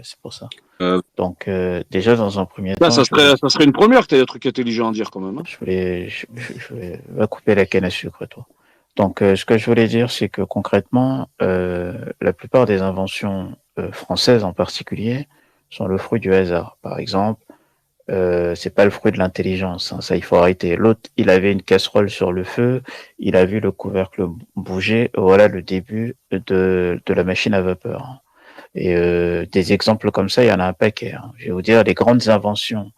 c'est pour ça. Euh, Donc, déjà, dans un premier Là, temps, ça serait une première que tu aies des trucs intelligents à dire quand même. Hein. je voulais va couper la canne à sucre, toi. Donc, ce que je voulais dire, c'est que concrètement, la plupart des inventions françaises en particulier sont le fruit du hasard. Par exemple, c'est pas le fruit de l'intelligence, hein, ça il faut arrêter. L'autre, il avait une casserole sur le feu, il a vu le couvercle bouger, voilà le début de la machine à vapeur. Hein. Et des exemples comme ça, il y en a un paquet. Hein. Je vais vous dire, les grandes inventions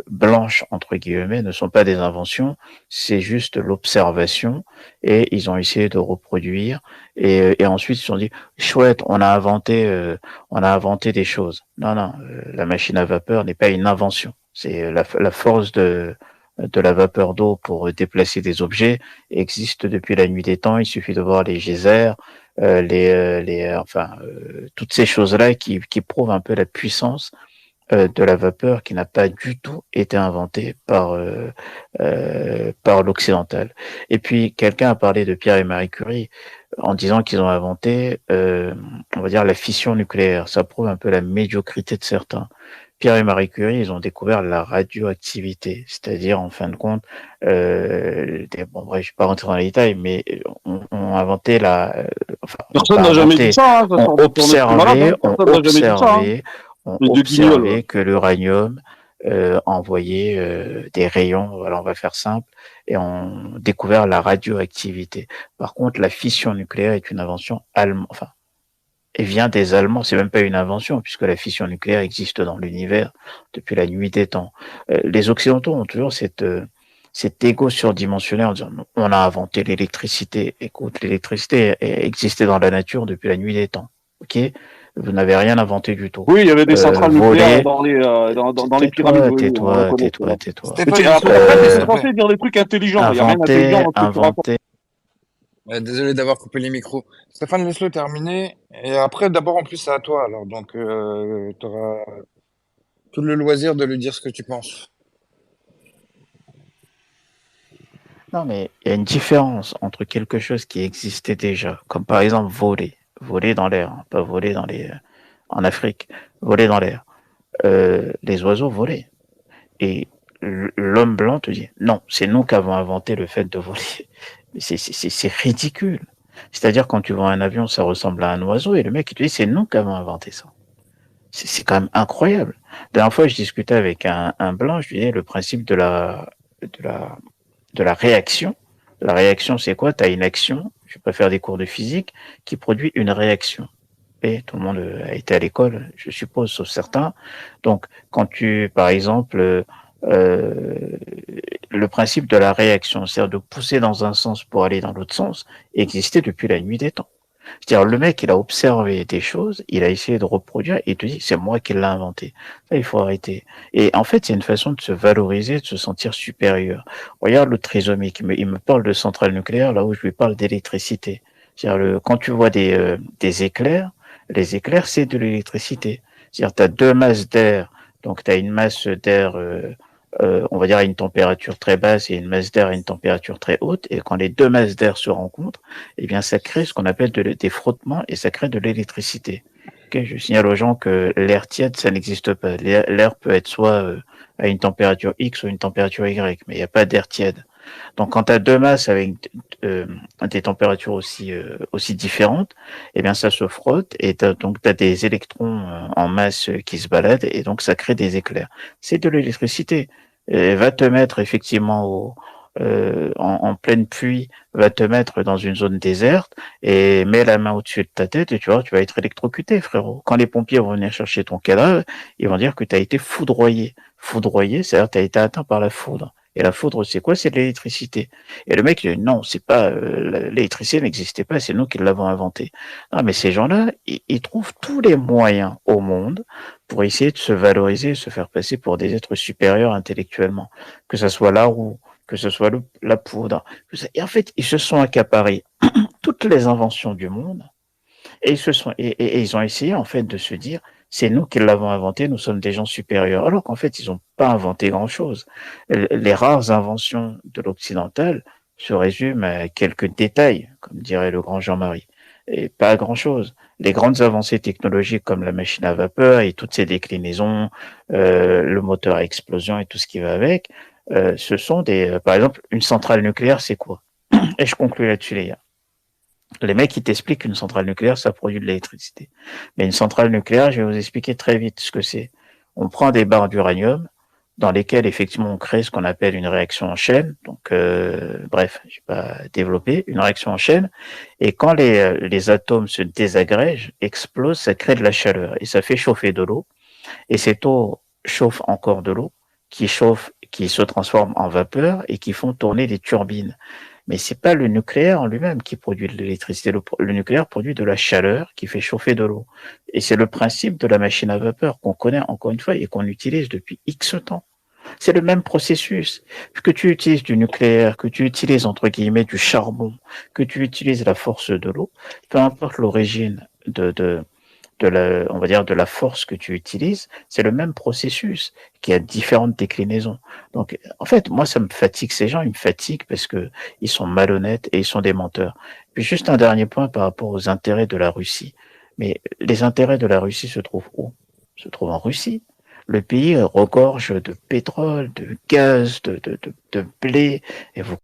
blanches, entre guillemets, ne sont pas des inventions, c'est juste l'observation, et ils ont essayé de reproduire, et ensuite ils se sont dit, chouette, on a inventé des choses. Non, non, la machine à vapeur n'est pas une invention. C'est la force de la vapeur d'eau pour déplacer des objets existe depuis la nuit des temps. Il suffit de voir les geysers, toutes ces choses-là qui prouvent un peu la puissance de la vapeur qui n'a pas du tout été inventée par l'occidental. Et puis quelqu'un a parlé de Pierre et Marie Curie en disant qu'ils ont inventé, on va dire, la fission nucléaire. Ça prouve un peu la médiocrité de certains. Pierre et Marie Curie, ils ont découvert la radioactivité, c'est-à-dire en fin de compte, bon bref, je vais pas rentrer dans les détails, mais on a inventé enfin non Personne pas n'a jamais dit inventé, ça. Hein. on On est malade. Hein. observait, on Personne n'a jamais dit ça. Hein. observait ont Les deux guignols. observé que l'uranium envoyait des rayons, voilà, on va faire simple, et ont découvert la radioactivité. Par contre, la fission nucléaire est une invention allemande, enfin, elle vient des Allemands, c'est même pas une invention, puisque la fission nucléaire existe dans l'univers depuis la nuit des temps. Les Occidentaux ont toujours cet égo surdimensionné en disant on a inventé l'électricité. Écoute, l'électricité existait dans la nature depuis la nuit des temps. Ok, vous n'avez rien inventé du tout. Oui, il y avait des centrales nucléaires Voler, dans les pyramides. tais-toi, Oui, on le tais-toi, connaît. tais-toi, tais-toi. Mais Stéphane, laisse-le après, terminer, tu s'il es te plaît. censé dire des trucs intelligents. Il n'y a rien d'intelligent Inventer, dans ce que tu racontes. inventer. Désolé d'avoir coupé les micros. Stéphane, laisse-le terminer. Et après, d'abord, en plus, c'est à toi. Alors, donc, tu auras tout le loisir de lui dire ce que tu penses. Non, mais il y a une différence entre quelque chose qui existait déjà, comme par exemple voler dans l'air, hein, pas voler en Afrique, voler dans l'air. Les oiseaux volaient. Et l'homme blanc te dit, non, c'est nous qui avons inventé le fait de voler. C'est ridicule. C'est-à-dire, quand tu vois un avion, ça ressemble à un oiseau, et le mec, il te dit, c'est nous qui avons inventé ça. C'est quand même incroyable. La dernière fois, je discutais avec un blanc, je lui disais le principe de la, de la réaction. La réaction, c'est quoi? Tu as une action, je vais pas faire des cours de physique, qui produit une réaction. Et tout le monde a été à l'école, je suppose, sauf certains. Donc, quand tu, par exemple, le principe de la réaction, c'est-à-dire de pousser dans un sens pour aller dans l'autre sens, existait depuis la nuit des temps. C'est-à-dire, le mec, il a observé des choses, il a essayé de reproduire, et il te dit, c'est moi qui l'ai inventé. Ça, il faut arrêter. Et en fait, c'est une façon de se valoriser, de se sentir supérieur. Regarde le trisomique, il me parle de centrale nucléaire, là où je lui parle d'électricité. C'est-à-dire, quand tu vois des éclairs, les éclairs, c'est de l'électricité. C'est-à-dire, tu as deux masses d'air, donc tu as une masse d'air on va dire à une température très basse et une masse d'air à une température très haute, et quand les deux masses d'air se rencontrent, eh bien ça crée ce qu'on appelle des frottements et ça crée de l'électricité. Okay, je signale aux gens que l'air tiède, ça n'existe pas. L'air peut être soit à une température X ou une température Y, mais il n'y a pas d'air tiède. Donc quand tu as deux masses avec des températures aussi différentes, eh bien ça se frotte et donc tu as des électrons en masse qui se baladent et donc ça crée des éclairs. C'est de l'électricité. Va te mettre effectivement en pleine pluie, va te mettre dans une zone déserte et mets la main au-dessus de ta tête et tu vois, tu vas être électrocuté, frérot. Quand les pompiers vont venir chercher ton cadavre, ils vont dire que tu as été foudroyé. Foudroyé, c'est-à-dire que tu as été atteint par la foudre. Et la foudre, c'est quoi? C'est de l'électricité. Et le mec, il dit, non, c'est pas, l'électricité n'existait pas, c'est nous qui l'avons inventé. Non, mais ces gens-là, ils trouvent tous les moyens au monde pour essayer de se valoriser, se faire passer pour des êtres supérieurs intellectuellement. Que ce soit la roue, que ce soit la poudre. Et en fait, ils se sont accaparés toutes les inventions du monde et ils ont essayé en fait de se dire c'est nous qui l'avons inventé, nous sommes des gens supérieurs. Alors qu'en fait, ils n'ont pas inventé grand-chose. Les rares inventions de l'occidental se résument à quelques détails, comme dirait le grand Jean-Marie, et pas grand-chose. les grandes avancées technologiques comme la machine à vapeur et toutes ses déclinaisons, le moteur à explosion et tout ce qui va avec, ce sont par exemple, une centrale nucléaire, c'est quoi? Et je conclue là-dessus, les gars. Les mecs, ils t'expliquent qu'une centrale nucléaire, ça produit de l'électricité. Mais une centrale nucléaire, je vais vous expliquer très vite ce que c'est. On prend des barres d'uranium dans lesquelles, effectivement, on crée ce qu'on appelle une réaction en chaîne. Donc, bref, je vais pas développer une réaction en chaîne. Et quand les atomes se désagrègent, explosent, ça crée de la chaleur et ça fait chauffer de l'eau. Et cette eau chauffe encore de l'eau qui se transforme en vapeur et qui font tourner des turbines. Mais c'est pas le nucléaire en lui-même qui produit de l'électricité. Le nucléaire produit de la chaleur qui fait chauffer de l'eau. Et c'est le principe de la machine à vapeur qu'on connaît encore une fois et qu'on utilise depuis X temps. C'est le même processus. Que tu utilises du nucléaire, que tu utilises entre guillemets du charbon, que tu utilises la force de l'eau, peu importe l'origine on va dire de la force que tu utilises, c'est le même processus qui a différentes déclinaisons. Donc, en fait, moi, ça me fatigue. Ces gens, ils me fatiguent parce que ils sont malhonnêtes et ils sont des menteurs. Puis juste un dernier point par rapport aux intérêts de la Russie. Mais les intérêts de la Russie se trouvent où? Se trouvent en Russie. Le pays regorge de pétrole, de gaz, de blé, et vous